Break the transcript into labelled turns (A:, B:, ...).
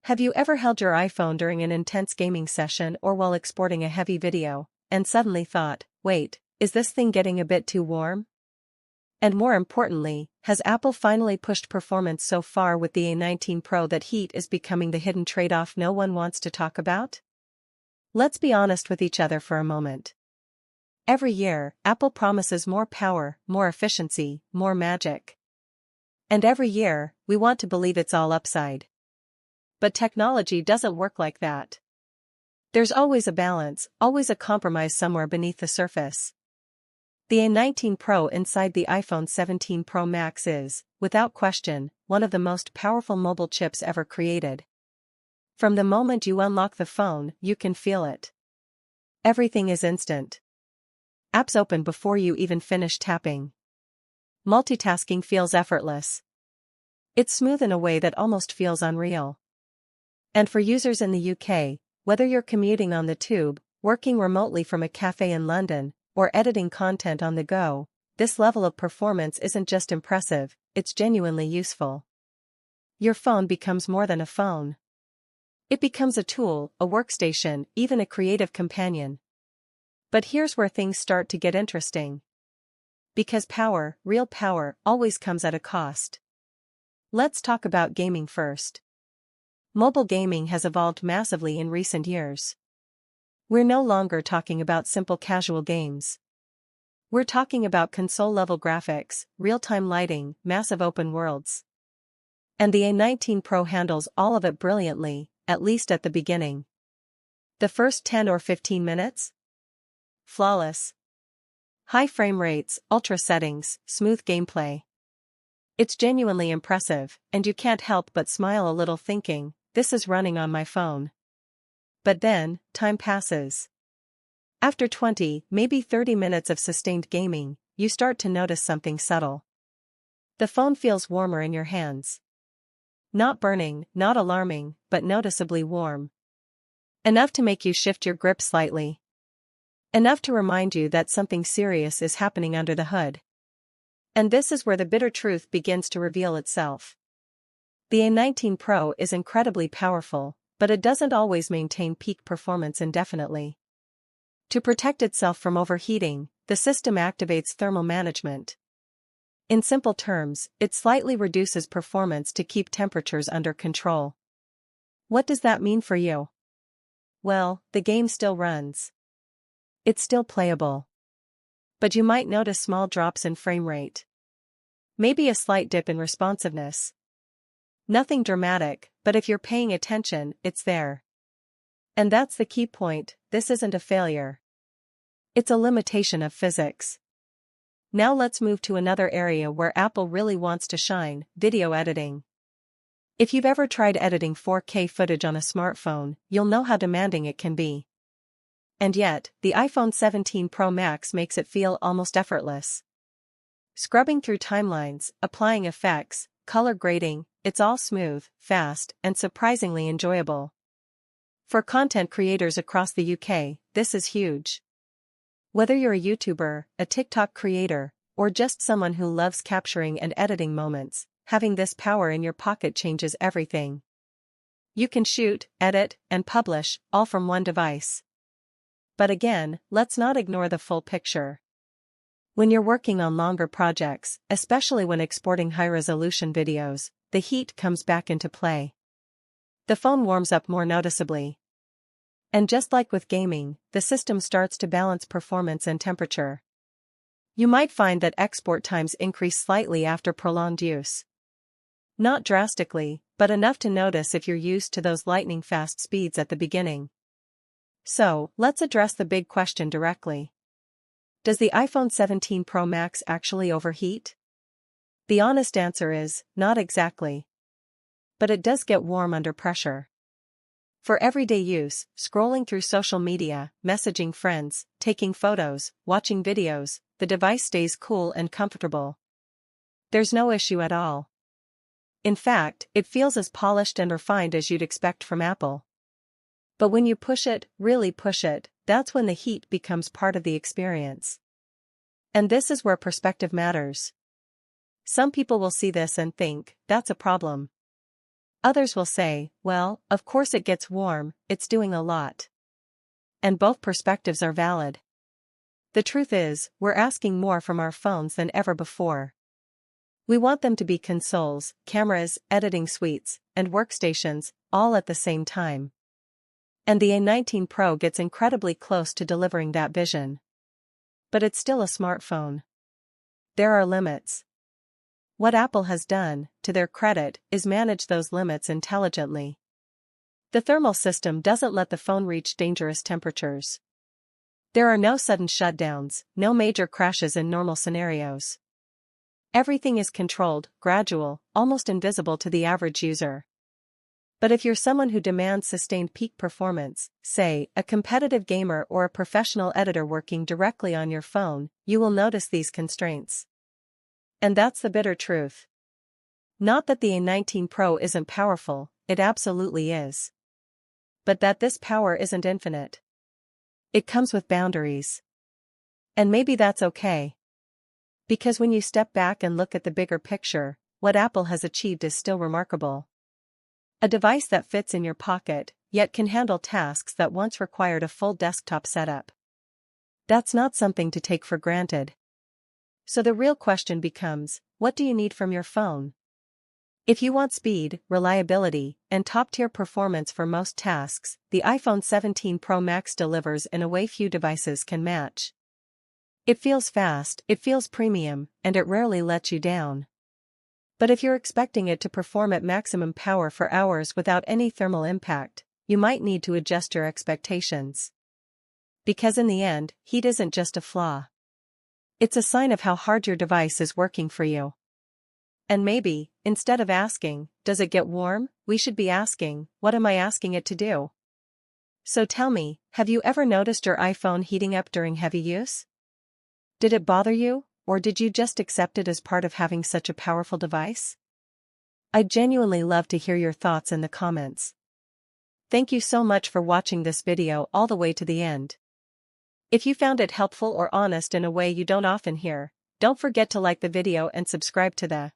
A: Have you ever held your iPhone during an intense gaming session or while exporting a heavy video, and suddenly thought, wait, is this thing getting a bit too warm? And more importantly, has Apple finally pushed performance so far with the A19 Pro that heat is becoming the hidden trade-off no one wants to talk about? Let's be honest with each other for a moment. Every year, Apple promises more power, more efficiency, more magic. And every year, we want to believe it's all upside. But technology doesn't work like that. There's always a balance, always a compromise somewhere beneath the surface. The A19 Pro inside the iPhone 17 Pro Max is, without question, one of the most powerful mobile chips ever created. From the moment you unlock the phone, you can feel it. Everything is instant. Apps open before you even finish tapping. Multitasking feels effortless. It's smooth in a way that almost feels unreal. And for users in the UK, whether you're commuting on the tube, working remotely from a cafe in London, or editing content on the go, this level of performance isn't just impressive, it's genuinely useful. Your phone becomes more than a phone. It becomes a tool, a workstation, even a creative companion. But here's where things start to get interesting. Because power, real power, always comes at a cost. Let's talk about gaming first. Mobile gaming has evolved massively in recent years. We're no longer talking about simple casual games. We're talking about console-level graphics, real-time lighting, massive open worlds. And the A19 Pro handles all of it brilliantly, at least at the beginning. The first 10 or 15 minutes? Flawless. High frame rates, ultra settings, smooth gameplay. It's genuinely impressive, and you can't help but smile a little thinking, this is running on my phone. But then, time passes. After 20, maybe 30 minutes of sustained gaming, you start to notice something subtle. The phone feels warmer in your hands. Not burning, not alarming, but noticeably warm. Enough to make you shift your grip slightly. Enough to remind you that something serious is happening under the hood. And this is where the bitter truth begins to reveal itself. The A19 Pro is incredibly powerful, but it doesn't always maintain peak performance indefinitely. To protect itself from overheating, the system activates thermal management. In simple terms, it slightly reduces performance to keep temperatures under control. What does that mean for you? Well, the game still runs. It's still playable. But you might notice small drops in frame rate. Maybe a slight dip in responsiveness. Nothing dramatic, but if you're paying attention, it's there. And that's the key point, this isn't a failure. It's a limitation of physics. Now let's move to another area where Apple really wants to shine, video editing. If you've ever tried editing 4K footage on a smartphone, you'll know how demanding it can be. And yet, the iPhone 17 Pro Max makes it feel almost effortless. Scrubbing through timelines, applying effects, color grading, it's all smooth, fast, and surprisingly enjoyable. For content creators across the UK, this is huge. Whether you're a YouTuber, a TikTok creator, or just someone who loves capturing and editing moments, having this power in your pocket changes everything. You can shoot, edit, and publish, all from one device. But again, let's not ignore the full picture. When you're working on longer projects, especially when exporting high-resolution videos, the heat comes back into play. The phone warms up more noticeably. And just like with gaming, the system starts to balance performance and temperature. You might find that export times increase slightly after prolonged use. Not drastically, but enough to notice if you're used to those lightning-fast speeds at the beginning. So, let's address the big question directly. Does the iPhone 17 Pro Max actually overheat? The honest answer is, not exactly. But it does get warm under pressure. For everyday use, scrolling through social media, messaging friends, taking photos, watching videos, the device stays cool and comfortable. There's no issue at all. In fact, it feels as polished and refined as you'd expect from Apple. But when you push it, really push it, that's when the heat becomes part of the experience. And this is where perspective matters. Some people will see this and think, that's a problem. Others will say, well, of course it gets warm, it's doing a lot. And both perspectives are valid. The truth is, we're asking more from our phones than ever before. We want them to be consoles, cameras, editing suites, and workstations, all at the same time. And the A19 Pro gets incredibly close to delivering that vision. But it's still a smartphone. There are limits. What Apple has done, to their credit, is manage those limits intelligently. The thermal system doesn't let the phone reach dangerous temperatures. There are no sudden shutdowns, no major crashes in normal scenarios. Everything is controlled, gradual, almost invisible to the average user. But if you're someone who demands sustained peak performance, say, a competitive gamer or a professional editor working directly on your phone, you will notice these constraints. And that's the bitter truth. Not that the A19 Pro isn't powerful, it absolutely is. But that this power isn't infinite. It comes with boundaries. And maybe that's okay. Because when you step back and look at the bigger picture, what Apple has achieved is still remarkable. A device that fits in your pocket, yet can handle tasks that once required a full desktop setup. That's not something to take for granted. So the real question becomes, what do you need from your phone? If you want speed, reliability, and top-tier performance for most tasks, the iPhone 17 Pro Max delivers in a way few devices can match. It feels fast, it feels premium, and it rarely lets you down. But if you're expecting it to perform at maximum power for hours without any thermal impact, you might need to adjust your expectations. Because in the end, heat isn't just a flaw. It's a sign of how hard your device is working for you. And maybe, instead of asking, does it get warm, we should be asking, what am I asking it to do? So tell me, have you ever noticed your iPhone heating up during heavy use? Did it bother you, or did you just accept it as part of having such a powerful device? I'd genuinely love to hear your thoughts in the comments. Thank you so much for watching this video all the way to the end. If you found it helpful or honest in a way you don't often hear, don't forget to like the video and subscribe to the